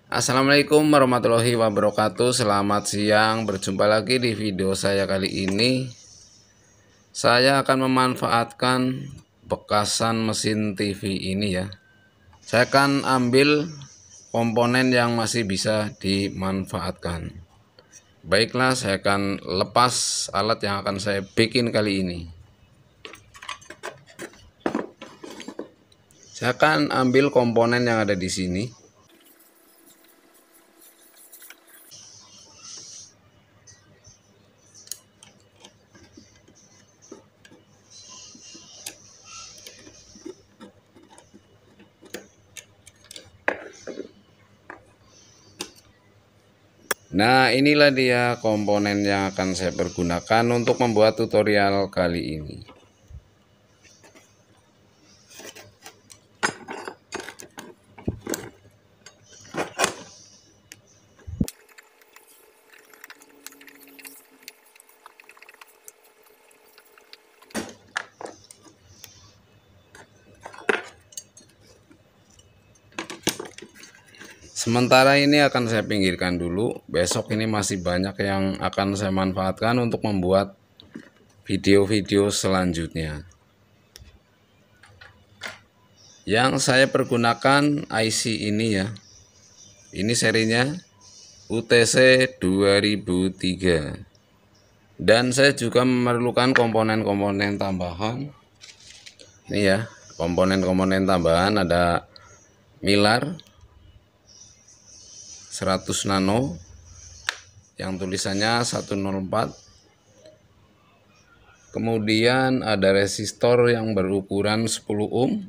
Assalamualaikum warahmatullahi wabarakatuh. Selamat siang, berjumpa lagi di video saya kali ini. Saya akan memanfaatkan bekasan mesin TV ini ya. Saya akan ambil komponen yang masih bisa dimanfaatkan. Baiklah, saya akan lepas alat yang akan saya bikin kali ini. Saya akan ambil komponen yang ada di sini. Nah, inilah dia komponen yang akan saya pergunakan untuk membuat tutorial kali ini. Sementara ini akan saya pinggirkan dulu. Besok ini masih banyak yang akan saya manfaatkan untuk membuat video-video selanjutnya. Yang saya pergunakan IC ini ya. Ini serinya UTC 2003. Dan saya juga memerlukan komponen-komponen tambahan. Ini ya, komponen-komponen tambahan ada Mylar 100 nano yang tulisannya 104. Kemudian ada resistor yang berukuran 10 ohm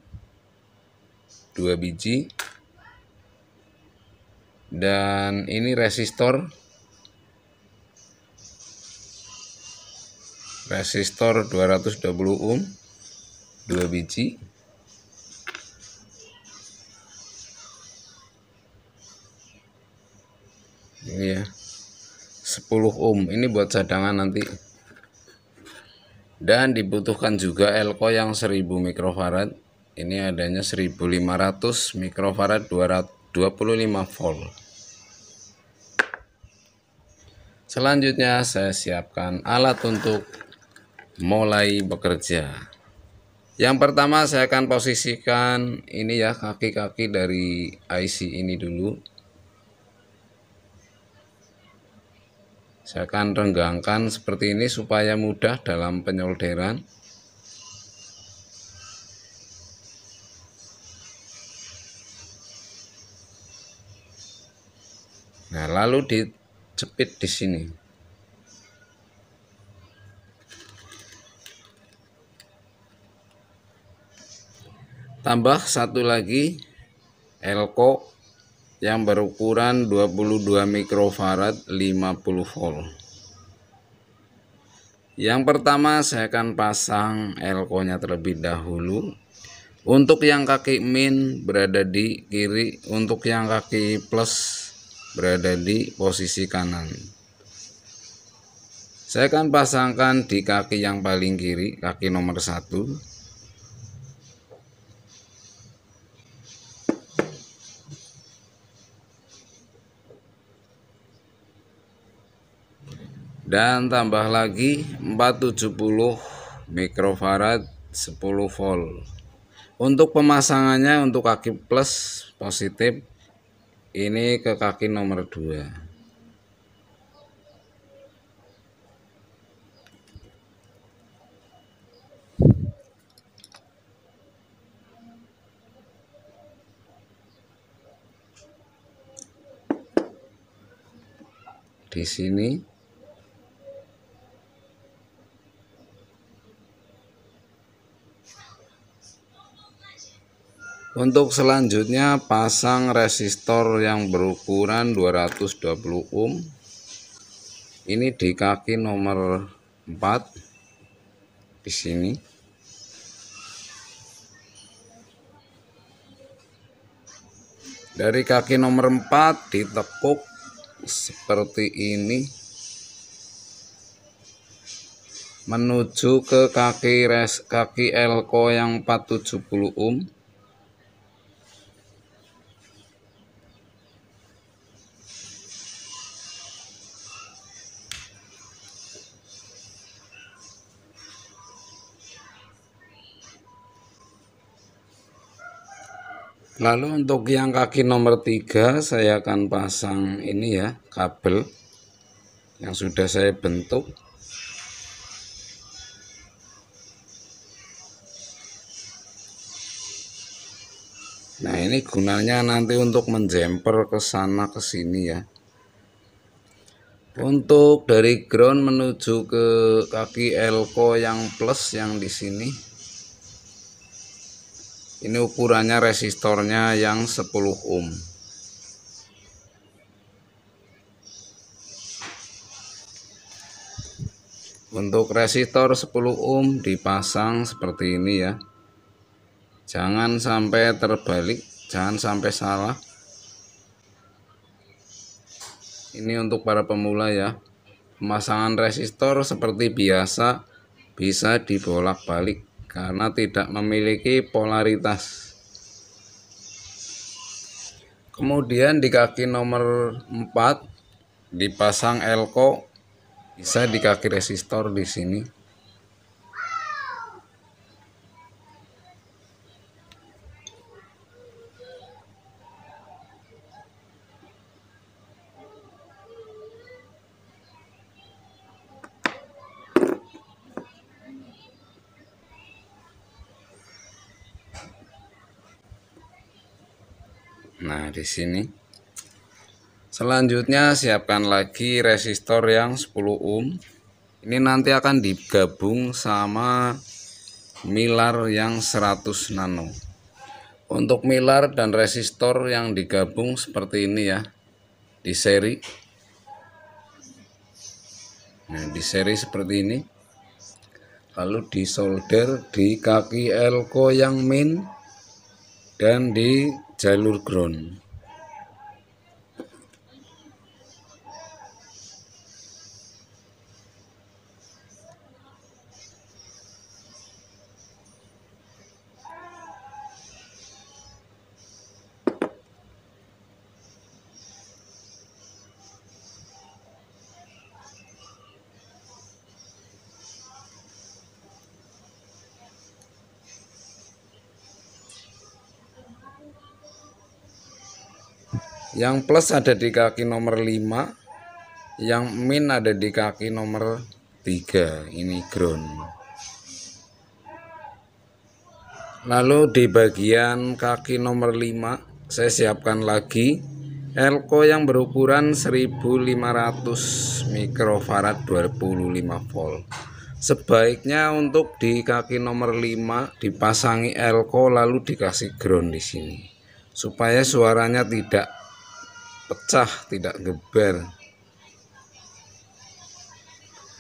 2 biji. Dan ini resistor 220 ohm 2 biji. Ini ya 10 ohm, ini buat cadangan nanti. Dan dibutuhkan juga elko yang 1000 mikrofarad. Ini adanya 1500 mikrofarad 25 volt. Selanjutnya saya siapkan alat untuk mulai bekerja. Yang pertama saya akan posisikan ini ya, kaki-kaki dari IC ini dulu. Saya akan renggangkan seperti ini supaya mudah dalam penyolderan. Nah, lalu dijepit di sini. Tambah satu lagi elko yang berukuran 22 mikrofarad 50 volt. Yang pertama saya akan pasang elko-nya terlebih dahulu. Untuk yang kaki min berada di kiri, untuk yang kaki plus berada di posisi kanan. Saya akan pasangkan di kaki yang paling kiri, kaki nomor 1. Dan tambah lagi 470 mikrofarad 10 volt. Untuk pemasangannya untuk kaki plus positif ini ke kaki nomor 2. Di sini. Untuk selanjutnya pasang resistor yang berukuran 220 ohm. Ini di kaki nomor 4 di sini. Dari kaki nomor 4 ditekuk seperti ini menuju ke kaki elko yang 470 ohm. Lalu untuk yang kaki nomor 3 saya akan pasang ini ya, kabel yang sudah saya bentuk. Nah, ini gunanya nanti untuk menjemper ke sana ke sini ya. Untuk dari ground menuju ke kaki elko yang plus yang di sini. Ini ukurannya resistornya yang 10 ohm. Untuk resistor 10 ohm dipasang seperti ini ya. Jangan sampai terbalik, jangan sampai salah. Ini untuk para pemula ya. Pemasangan resistor seperti biasa bisa dibolak-balik karena tidak memiliki polaritas. Kemudian di kaki nomor 4 dipasang elko, bisa di kaki resistor di sini. Nah, di sini. Selanjutnya siapkan lagi resistor yang 10 ohm. Ini nanti akan digabung sama milar yang 100 nano. Untuk milar dan resistor yang digabung seperti ini ya, di seri. Nah, di seri seperti ini. Lalu disolder di kaki elko yang min dan di jalur ground. Yang plus ada di kaki nomor 5, yang min ada di kaki nomor 3, ini ground. Lalu di bagian kaki nomor 5 saya siapkan lagi elko yang berukuran 1500 mikrofarad 25 volt. Sebaiknya untuk di kaki nomor 5 dipasangi elko lalu dikasih ground di sini supaya suaranya tidak pecah, tidak geber,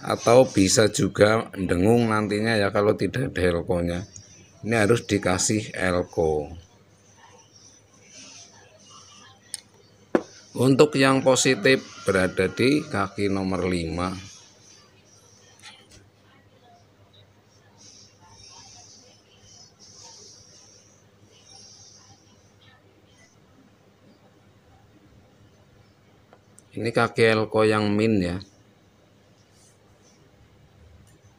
atau bisa juga dengung nantinya ya kalau tidak ada elkonya. Ini harus dikasih elko. Untuk yang positif berada di kaki nomor 5. Ini kaki elko yang min ya.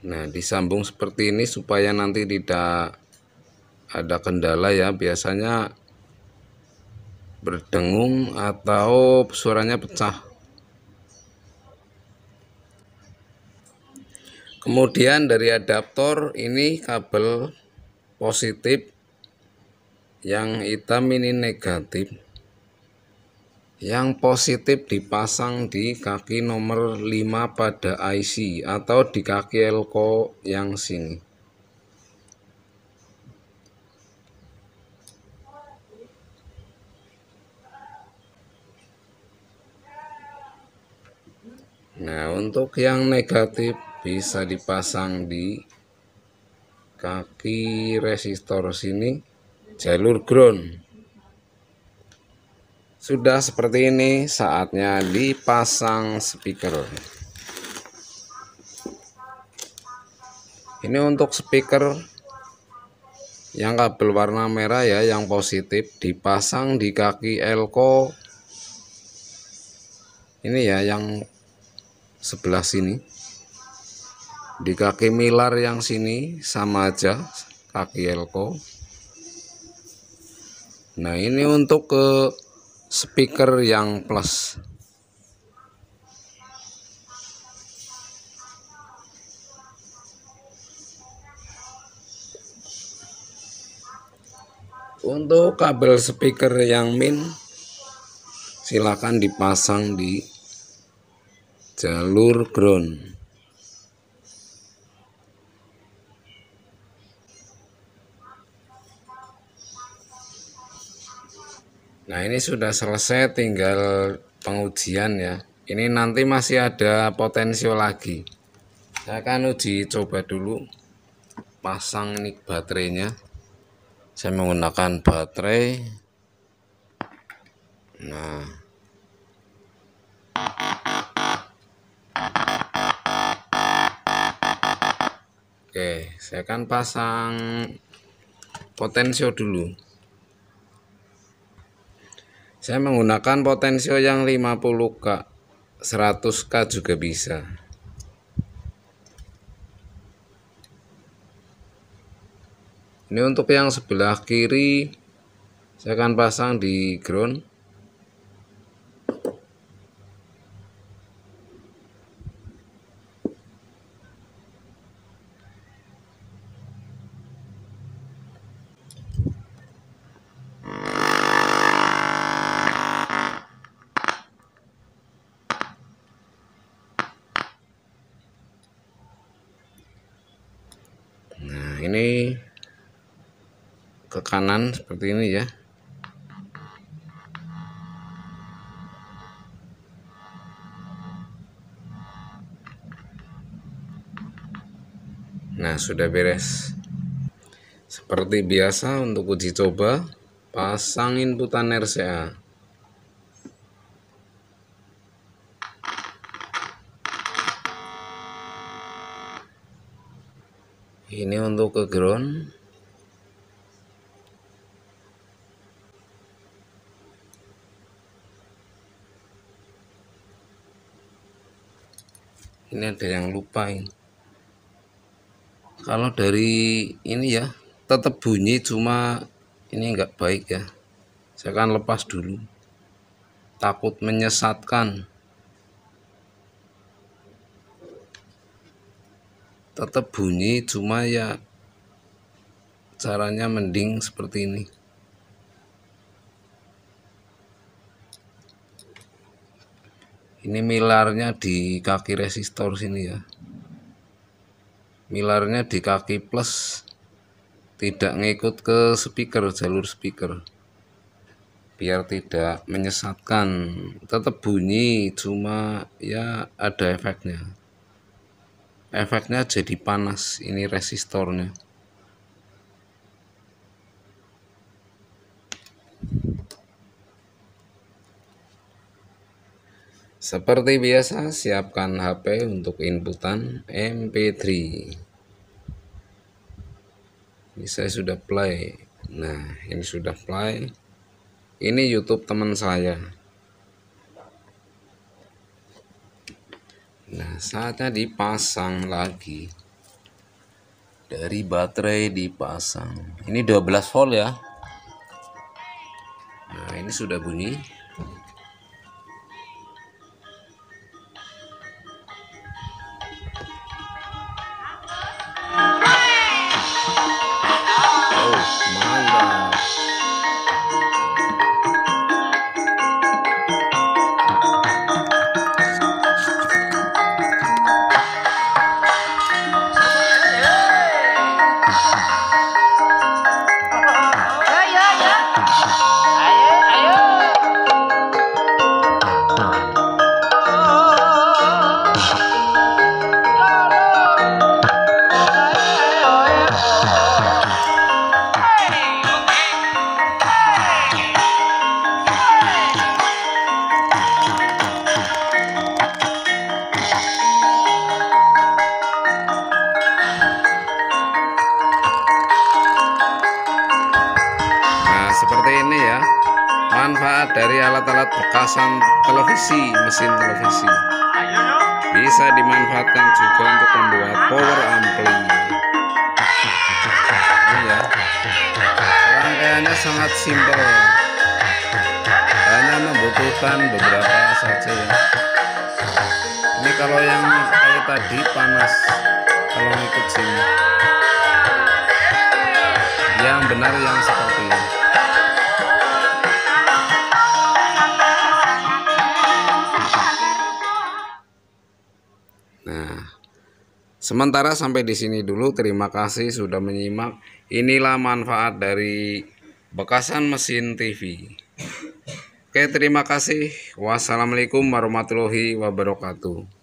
Nah, disambung seperti ini supaya nanti tidak ada kendala ya. Biasanya berdengung atau suaranya pecah. Kemudian dari adaptor ini kabel positif, yang hitam ini negatif. Yang positif dipasang di kaki nomor 5 pada IC atau di kaki elko yang sini. Nah, untuk yang negatif bisa dipasang di kaki resistor sini, jalur ground. Sudah seperti ini, saatnya dipasang speaker. Ini untuk speaker yang kabel warna merah ya, yang positif dipasang di kaki elko ini ya, yang sebelah sini. Di kaki milar yang sini sama aja kaki elko. Nah, ini untuk ke speaker yang plus. Untuk kabel speaker yang min silakan dipasang di jalur ground. Nah, ini sudah selesai, tinggal pengujian ya. Ini nanti masih ada potensio lagi. Saya akan uji coba dulu pasang ini baterainya. Saya menggunakan baterai. Nah, oke, saya akan pasang potensio dulu. Saya menggunakan potensio yang 50K, 100K juga bisa. Ini untuk yang sebelah kiri saya akan pasang di ground. Nah, ini ke kanan seperti ini ya. Nah, sudah beres. Seperti biasa untuk uji coba, pasang inputan RCA. Ini untuk ke ground. Ini ada yang lupa ini. Kalau dari ini ya tetap bunyi, cuma ini enggak baik ya. Saya akan lepas dulu, takut menyesatkan. Tetap bunyi, cuma ya caranya mending seperti ini. Ini milarnya di kaki resistor sini ya. Milarnya di kaki plus, tidak ngikut ke speaker, jalur speaker, biar tidak menyesatkan. Tetap bunyi, cuma ya ada efeknya. Efeknya jadi panas ini resistornya. Seperti biasa, siapkan HP untuk inputan MP3. Ini saya sudah play. Nah, ini sudah play. Ini YouTube teman saya. Nah, saatnya dipasang lagi. Dari baterai dipasang. Ini 12 volt ya. Nah, ini sudah bunyi. Seperti ini ya manfaat dari alat-alat bekasan televisi, mesin televisi. Bisa dimanfaatkan juga untuk membuat power ampli. Ini ya, Rangkaiannya sangat simpel, hanya membutuhkan beberapa saja ya. Ini kalau yang kayak tadi panas, kalau ngikut sini yang benar yang seperti ini. Nah, sementara sampai di sini dulu. Terima kasih sudah menyimak. Inilah manfaat dari bekasan mesin TV. Oke, terima kasih. Wassalamualaikum warahmatullahi wabarakatuh.